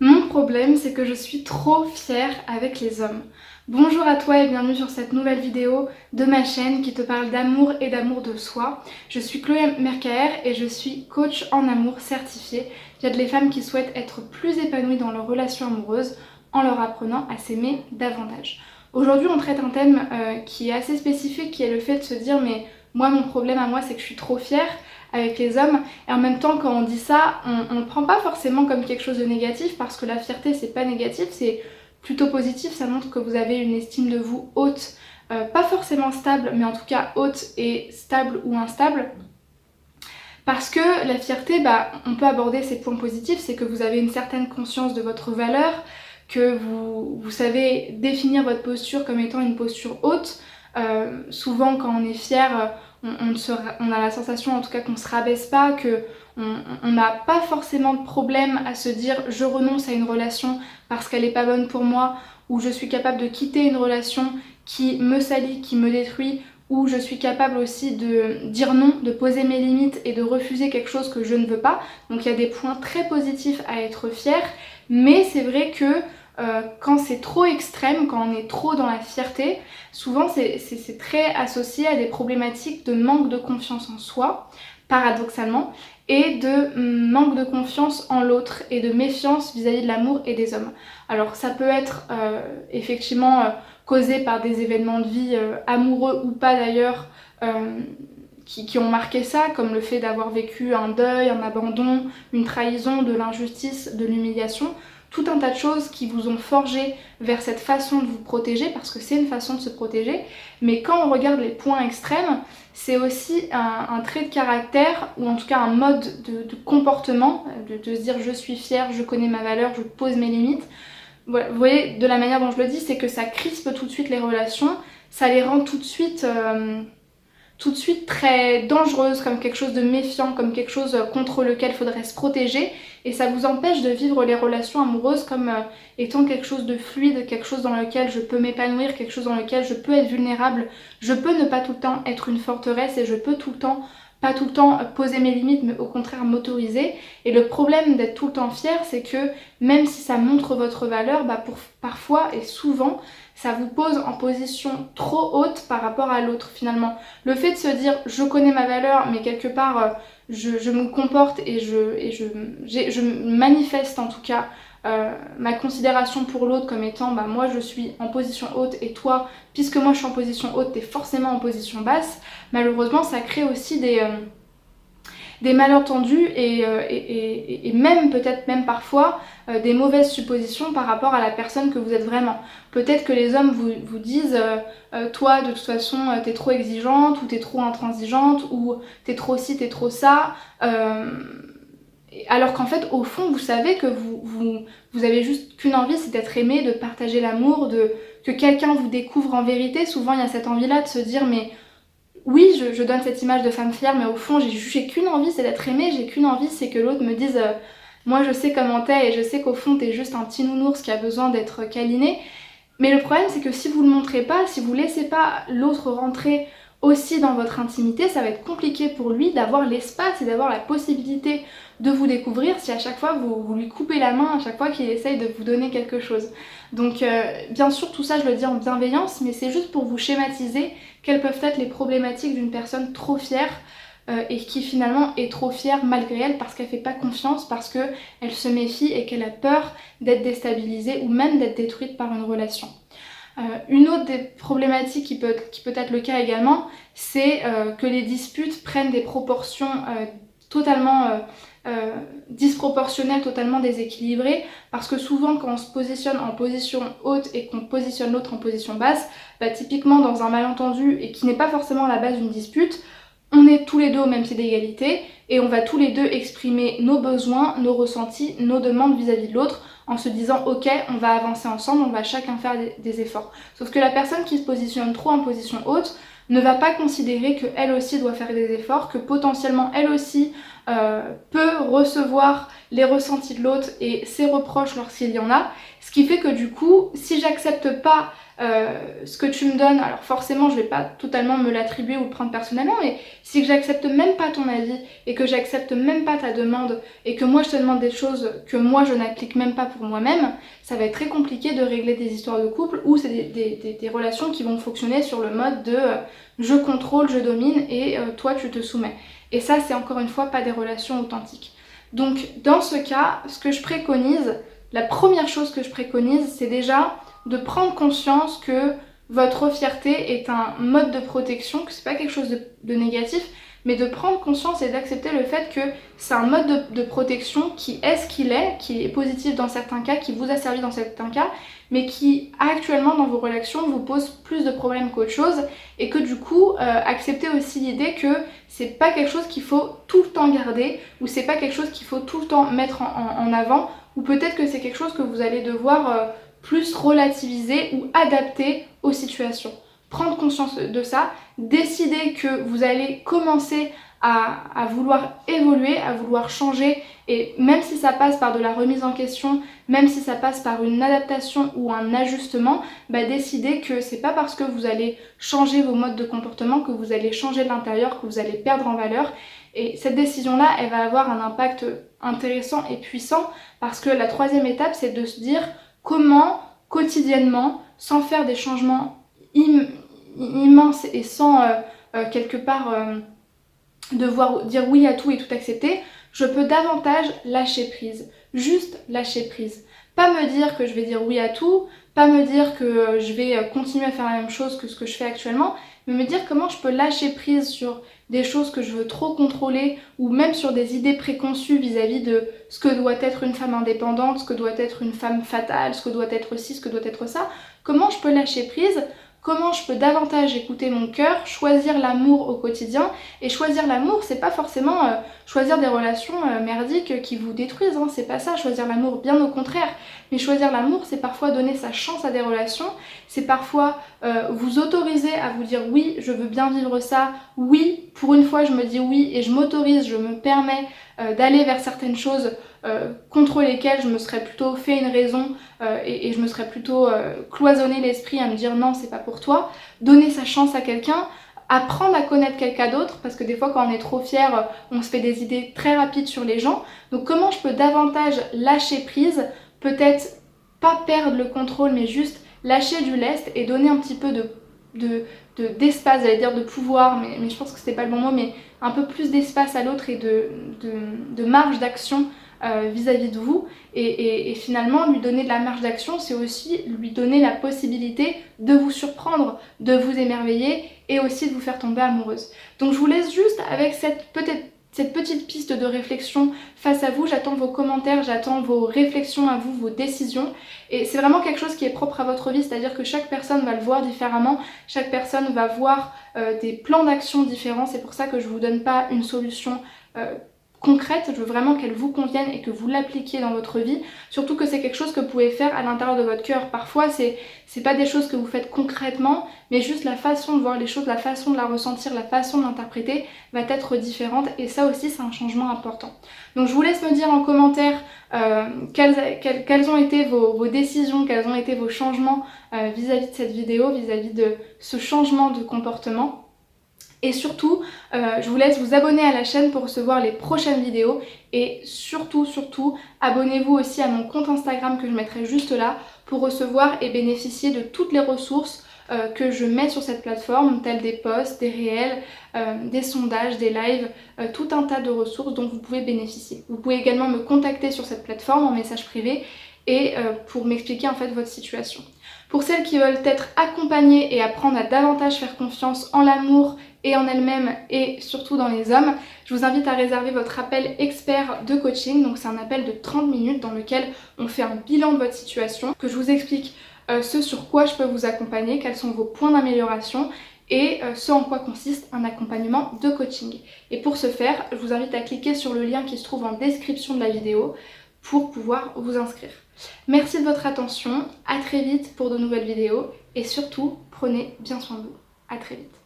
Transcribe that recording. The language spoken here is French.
Mon problème, c'est que je suis trop fière avec les hommes. Bonjour à toi et bienvenue sur cette nouvelle vidéo de ma chaîne qui te parle d'amour et d'amour de soi. Je suis Chloé Mercaer et je suis coach en amour certifiée. J'aide les femmes qui souhaitent être plus épanouies dans leurs relations amoureuses en leur apprenant à s'aimer davantage. Aujourd'hui, on traite un thème qui est assez spécifique, qui est le fait de se dire mais moi, mon problème à moi, c'est que je suis trop fière avec les hommes, et en même temps quand on dit ça, on ne le prend pas forcément comme quelque chose de négatif, parce que la fierté c'est pas négatif, c'est plutôt positif, ça montre que vous avez une estime de vous haute, pas forcément stable, mais en tout cas haute et stable ou instable. Parce que la fierté, on peut aborder ses points positifs, c'est que vous avez une certaine conscience de votre valeur, que vous savez définir votre posture comme étant une posture haute. Souvent quand on est fier, on a la sensation en tout cas qu'on ne se rabaisse pas, qu'on n'a pas forcément de problème à se dire je renonce à une relation parce qu'elle n'est pas bonne pour moi, ou je suis capable de quitter une relation qui me salit, qui me détruit, ou je suis capable aussi de dire non, de poser mes limites et de refuser quelque chose que je ne veux pas. Donc il y a des points très positifs à être fier, mais c'est vrai que quand c'est trop extrême, quand on est trop dans la fierté, souvent c'est très associé à des problématiques de manque de confiance en soi, paradoxalement, et de manque de confiance en l'autre et de méfiance vis-à-vis de l'amour et des hommes. Alors ça peut être effectivement causé par des événements de vie amoureux ou pas d'ailleurs, qui ont marqué ça, comme le fait d'avoir vécu un deuil, un abandon, une trahison, de l'injustice, de l'humiliation. Tout un tas de choses qui vous ont forgé vers cette façon de vous protéger, parce que c'est une façon de se protéger. Mais quand on regarde les points extrêmes, c'est aussi un trait de caractère, ou en tout cas un mode de comportement, de se dire je suis fière, je connais ma valeur, je pose mes limites. Voilà, vous voyez, de la manière dont je le dis, c'est que ça crispe tout de suite les relations, ça les rend tout de suite très dangereuse, comme quelque chose de méfiant, comme quelque chose contre lequel il faudrait se protéger, et ça vous empêche de vivre les relations amoureuses comme étant quelque chose de fluide, quelque chose dans lequel je peux m'épanouir, quelque chose dans lequel je peux être vulnérable, je peux ne pas tout le temps être une forteresse et je peux pas tout le temps poser mes limites, mais au contraire m'autoriser. Et le problème d'être tout le temps fier, c'est que même si ça montre votre valeur, parfois et souvent, ça vous pose en position trop haute par rapport à l'autre finalement. Le fait de se dire je connais ma valeur, mais quelque part je me comporte et je manifeste en tout cas ma considération pour l'autre comme étant moi je suis en position haute et toi, puisque moi je suis en position haute, t'es forcément en position basse. Malheureusement ça crée aussi des malentendus et même peut-être même parfois des mauvaises suppositions par rapport à la personne que vous êtes vraiment. Peut-être que les hommes vous disent toi de toute façon t'es trop exigeante, ou t'es trop intransigeante, ou t'es trop ci, t'es trop ça, alors qu'en fait au fond vous savez que vous avez juste qu'une envie, c'est d'être aimé, de partager l'amour, que quelqu'un vous découvre en vérité. Souvent il y a cette envie là de se dire mais oui, je donne cette image de femme fière, mais au fond, j'ai qu'une envie, c'est d'être aimée, j'ai qu'une envie, c'est que l'autre me dise moi je sais comment t'es, et je sais qu'au fond t'es juste un petit nounours qui a besoin d'être câliné. Mais le problème, c'est que si vous le montrez pas, si vous laissez pas l'autre rentrer aussi dans votre intimité, ça va être compliqué pour lui d'avoir l'espace et d'avoir la possibilité de vous découvrir si à chaque fois vous lui coupez la main, à chaque fois qu'il essaye de vous donner quelque chose. Donc bien sûr tout ça je le dis en bienveillance, mais c'est juste pour vous schématiser quelles peuvent être les problématiques d'une personne trop fière et qui finalement est trop fière malgré elle, parce qu'elle fait pas confiance, parce qu'elle se méfie et qu'elle a peur d'être déstabilisée ou même d'être détruite par une relation. Une autre des problématiques qui peut être le cas également, c'est que les disputes prennent des proportions totalement disproportionnelles, totalement déséquilibrées, parce que souvent quand on se positionne en position haute et qu'on positionne l'autre en position basse, typiquement dans un malentendu, et qui n'est pas forcément la base d'une dispute, on est tous les deux au même pied d'égalité et on va tous les deux exprimer nos besoins, nos ressentis, nos demandes vis-à-vis de l'autre, en se disant ok, on va avancer ensemble, on va chacun faire des efforts. Sauf que la personne qui se positionne trop en position haute ne va pas considérer qu'elle aussi doit faire des efforts, que potentiellement elle aussi peut recevoir les ressentis de l'autre et ses reproches lorsqu'il y en a, ce qui fait que du coup, si j'accepte pas ce que tu me donnes, alors forcément je vais pas totalement me l'attribuer ou le prendre personnellement, mais si j'accepte même pas ton avis et que j'accepte même pas ta demande et que moi je te demande des choses que moi je n'applique même pas pour moi-même, ça va être très compliqué de régler des histoires de couple où c'est des relations qui vont fonctionner sur le mode de je contrôle, je domine et toi tu te soumets. Et ça c'est encore une fois pas des relations authentiques. Donc dans ce cas, ce que je préconise, la première chose que je préconise, c'est déjà de prendre conscience que votre fierté est un mode de protection, que c'est pas quelque chose de négatif, mais de prendre conscience et d'accepter le fait que c'est un mode de protection qui est ce qu'il est, qui est positif dans certains cas, qui vous a servi dans certains cas, mais qui actuellement dans vos relations vous pose plus de problèmes qu'autre chose, et que du coup acceptez aussi l'idée que c'est pas quelque chose qu'il faut tout le temps garder, ou c'est pas quelque chose qu'il faut tout le temps mettre en avant, ou peut-être que c'est quelque chose que vous allez devoir plus relativiser ou adapter aux situations. Prendre conscience de ça, décider que vous allez commencer à vouloir évoluer, à vouloir changer, et même si ça passe par de la remise en question, même si ça passe par une adaptation ou un ajustement, décidez que c'est pas parce que vous allez changer vos modes de comportement que vous allez changer de l'intérieur, que vous allez perdre en valeur. Et cette décision-là, elle va avoir un impact intéressant et puissant, parce que la troisième étape, c'est de se dire comment quotidiennement, sans faire des changements immenses et sans quelque part devoir dire oui à tout et tout accepter, je peux davantage lâcher prise. Juste lâcher prise. Pas me dire que je vais dire oui à tout, pas me dire que je vais continuer à faire la même chose que ce que je fais actuellement, mais me dire comment je peux lâcher prise sur des choses que je veux trop contrôler, ou même sur des idées préconçues vis-à-vis de ce que doit être une femme indépendante, ce que doit être une femme fatale, ce que doit être ci, ce que doit être ça. Comment je peux lâcher prise? Comment je peux davantage écouter mon cœur, choisir l'amour au quotidien. Et choisir l'amour, c'est pas forcément choisir des relations merdiques qui vous détruisent, hein. C'est pas ça, choisir l'amour, bien au contraire. Mais choisir l'amour, c'est parfois donner sa chance à des relations, c'est parfois vous autoriser à vous dire oui, je veux bien vivre ça, oui, pour une fois je me dis oui et je m'autorise, je me permets d'aller vers certaines choses contre lesquelles je me serais plutôt fait une raison et je me serais plutôt cloisonné l'esprit à me dire non, c'est pas pour toi. Donner sa chance à quelqu'un, apprendre à connaître quelqu'un d'autre, parce que des fois quand on est trop fier, on se fait des idées très rapides sur les gens. Donc comment je peux davantage lâcher prise, peut-être pas perdre le contrôle, mais juste lâcher du lest et donner un petit peu d'espace, j'allais dire de pouvoir, mais je pense que c'était pas le bon mot, mais un peu plus d'espace à l'autre et de marge d'action vis-à-vis de vous, et finalement lui donner de la marge d'action, c'est aussi lui donner la possibilité de vous surprendre, de vous émerveiller et aussi de vous faire tomber amoureuse. Donc je vous laisse juste avec cette petite piste de réflexion face à vous. J'attends vos commentaires, j'attends vos réflexions à vous, vos décisions, et c'est vraiment quelque chose qui est propre à votre vie, c'est-à-dire que chaque personne va le voir différemment, chaque personne va voir des plans d'action différents. C'est pour ça que je vous donne pas une solution concrète, je veux vraiment qu'elle vous convienne et que vous l'appliquiez dans votre vie, surtout que c'est quelque chose que vous pouvez faire à l'intérieur de votre cœur. Parfois c'est pas des choses que vous faites concrètement, mais juste la façon de voir les choses, la façon de la ressentir, la façon de l'interpréter va être différente, et ça aussi c'est un changement important. Donc je vous laisse me dire en commentaire quelles ont été vos décisions, quels ont été vos changements vis-à-vis de cette vidéo, vis-à-vis de ce changement de comportement. Et surtout, je vous laisse vous abonner à la chaîne pour recevoir les prochaines vidéos. Et surtout, abonnez-vous aussi à mon compte Instagram que je mettrai juste là pour recevoir et bénéficier de toutes les ressources que je mets sur cette plateforme, telles des posts, des réels, des sondages, des lives, tout un tas de ressources dont vous pouvez bénéficier. Vous pouvez également me contacter sur cette plateforme en message privé et pour m'expliquer en fait votre situation. Pour celles qui veulent être accompagnées et apprendre à davantage faire confiance en l'amour et en elles-mêmes et surtout dans les hommes, je vous invite à réserver votre appel expert de coaching. Donc c'est un appel de 30 minutes dans lequel on fait un bilan de votre situation, que je vous explique ce sur quoi je peux vous accompagner, quels sont vos points d'amélioration et ce en quoi consiste un accompagnement de coaching. Et pour ce faire, je vous invite à cliquer sur le lien qui se trouve en description de la vidéo pour pouvoir vous inscrire. Merci de votre attention, à très vite pour de nouvelles vidéos et surtout prenez bien soin de vous. À très vite.